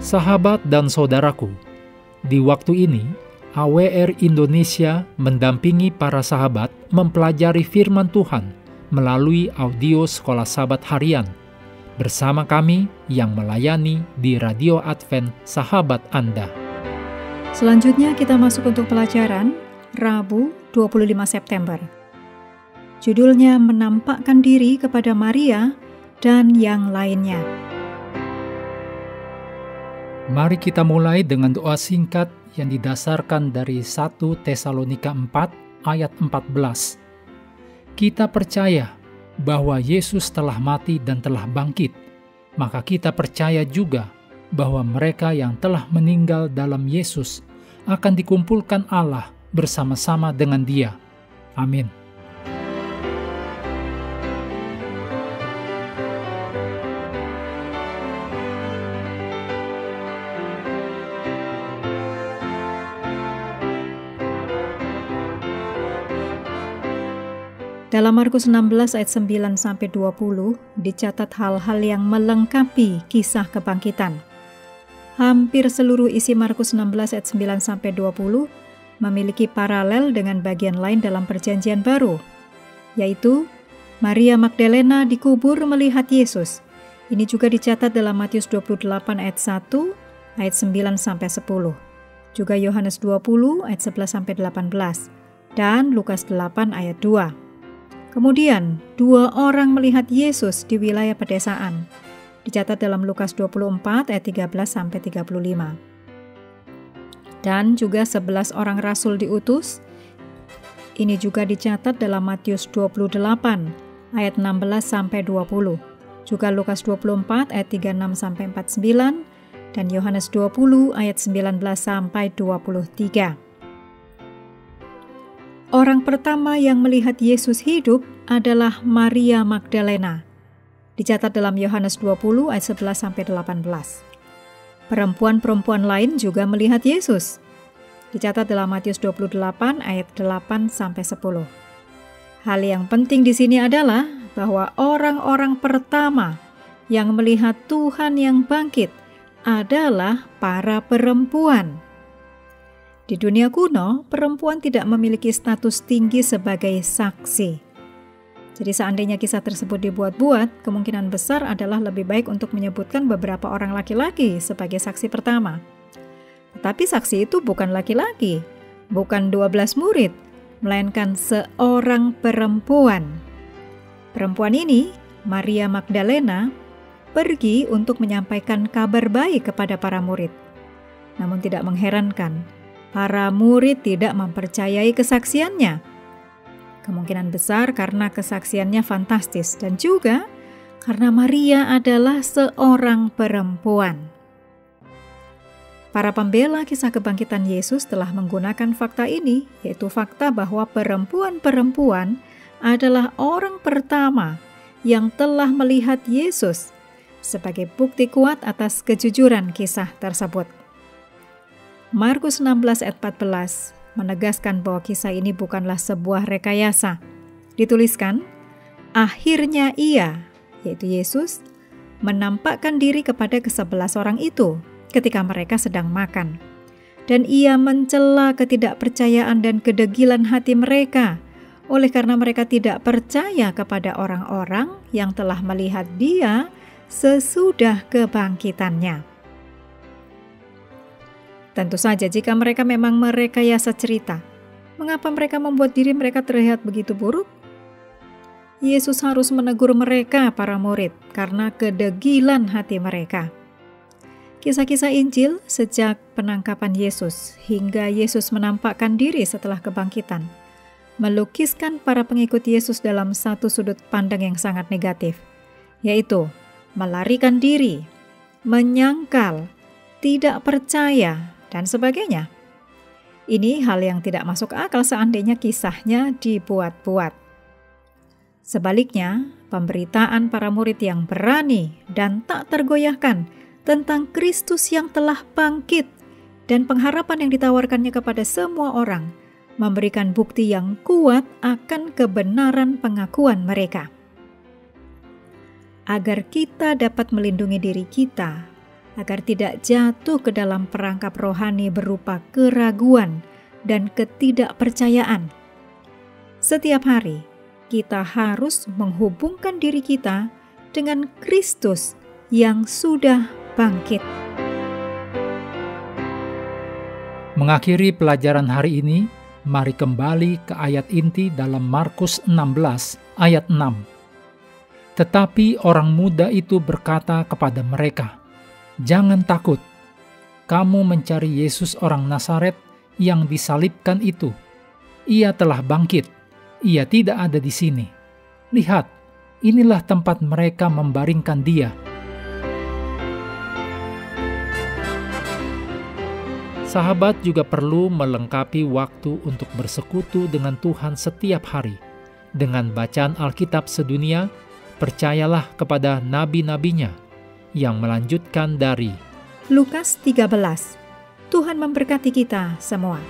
Sahabat dan saudaraku, di waktu ini AWR Indonesia mendampingi para sahabat mempelajari firman Tuhan melalui audio Sekolah Sahabat Harian bersama kami yang melayani di Radio Advent Sahabat Anda. Selanjutnya kita masuk untuk pelajaran Rabu 25 September. Judulnya menampakkan diri kepada Maria dan yang lainnya. Mari kita mulai dengan doa singkat yang didasarkan dari 1 Tesalonika 4 ayat 14. Kita percaya bahwa Yesus telah mati dan telah bangkit, maka kita percaya juga bahwa mereka yang telah meninggal dalam Yesus akan dikumpulkan Allah bersama-sama dengan Dia. Amin. Dalam Markus 16 ayat 9-20 dicatat hal-hal yang melengkapi kisah kebangkitan. Hampir seluruh isi Markus 16 ayat 9-20 memiliki paralel dengan bagian lain dalam Perjanjian Baru, yaitu Maria Magdalena dikubur melihat Yesus. Ini juga dicatat dalam Matius 28 ayat 1 ayat 9-10, juga Yohanes 20 ayat 11-18, dan Lukas 8 ayat 2. Kemudian, 2 orang melihat Yesus di wilayah pedesaan. Dicatat dalam Lukas 24 ayat 13-35. Dan juga 11 orang rasul diutus. Ini juga dicatat dalam Matius 28 ayat 16-20. Juga Lukas 24 ayat 36-49 dan Yohanes 20 ayat 19-23. Orang pertama yang melihat Yesus hidup adalah Maria Magdalena. Dicatat dalam Yohanes 20 ayat 11-18. Perempuan-perempuan lain juga melihat Yesus. Dicatat dalam Matius 28 ayat 8-10. Hal yang penting di sini adalah bahwa orang-orang pertama yang melihat Tuhan yang bangkit adalah para perempuan. Di dunia kuno, perempuan tidak memiliki status tinggi sebagai saksi. Jadi seandainya kisah tersebut dibuat-buat, kemungkinan besar adalah lebih baik untuk menyebutkan beberapa orang laki-laki sebagai saksi pertama. Tetapi saksi itu bukan laki-laki, bukan 12 murid, melainkan seorang perempuan. Perempuan ini, Maria Magdalena, pergi untuk menyampaikan kabar baik kepada para murid. Namun tidak mengherankan, para murid tidak mempercayai kesaksiannya. Kemungkinan besar karena kesaksiannya fantastis dan juga karena Maria adalah seorang perempuan. Para pembela kisah kebangkitan Yesus telah menggunakan fakta ini, yaitu fakta bahwa perempuan-perempuan adalah orang pertama yang telah melihat Yesus sebagai bukti kuat atas kejujuran kisah tersebut. Markus 16 ayat 14 menegaskan bahwa kisah ini bukanlah sebuah rekayasa. Dituliskan, akhirnya ia, yaitu Yesus, menampakkan diri kepada ke-11 orang itu ketika mereka sedang makan. Dan ia mencela ketidakpercayaan dan kedegilan hati mereka, oleh karena mereka tidak percaya kepada orang-orang yang telah melihat dia sesudah kebangkitannya. Tentu saja jika mereka memang merekayasa cerita, mengapa mereka membuat diri mereka terlihat begitu buruk? Yesus harus menegur mereka, para murid, karena kedegilan hati mereka. Kisah-kisah Injil sejak penangkapan Yesus hingga Yesus menampakkan diri setelah kebangkitan, melukiskan para pengikut Yesus dalam satu sudut pandang yang sangat negatif, yaitu melarikan diri, menyangkal, tidak percaya, dan sebagainya. Ini hal yang tidak masuk akal seandainya kisahnya dibuat-buat. Sebaliknya, pemberitaan para murid yang berani dan tak tergoyahkan tentang Kristus yang telah bangkit dan pengharapan yang ditawarkannya kepada semua orang memberikan bukti yang kuat akan kebenaran pengakuan mereka. Agar kita dapat melindungi diri kita, agar tidak jatuh ke dalam perangkap rohani berupa keraguan dan ketidakpercayaan. Setiap hari, kita harus menghubungkan diri kita dengan Kristus yang sudah bangkit. Mengakhiri pelajaran hari ini, mari kembali ke ayat inti dalam Markus 16 ayat 6. Tetapi orang muda itu berkata kepada mereka, "Jangan takut, kamu mencari Yesus orang Nazaret yang disalibkan itu. Ia telah bangkit, ia tidak ada di sini. Lihat, inilah tempat mereka membaringkan dia." Sahabat juga perlu melengkapi waktu untuk bersekutu dengan Tuhan setiap hari. Dengan bacaan Alkitab sedunia, percayalah kepada nabi-nabinya yang melanjutkan dari Lukas 13. Tuhan memberkati kita semua.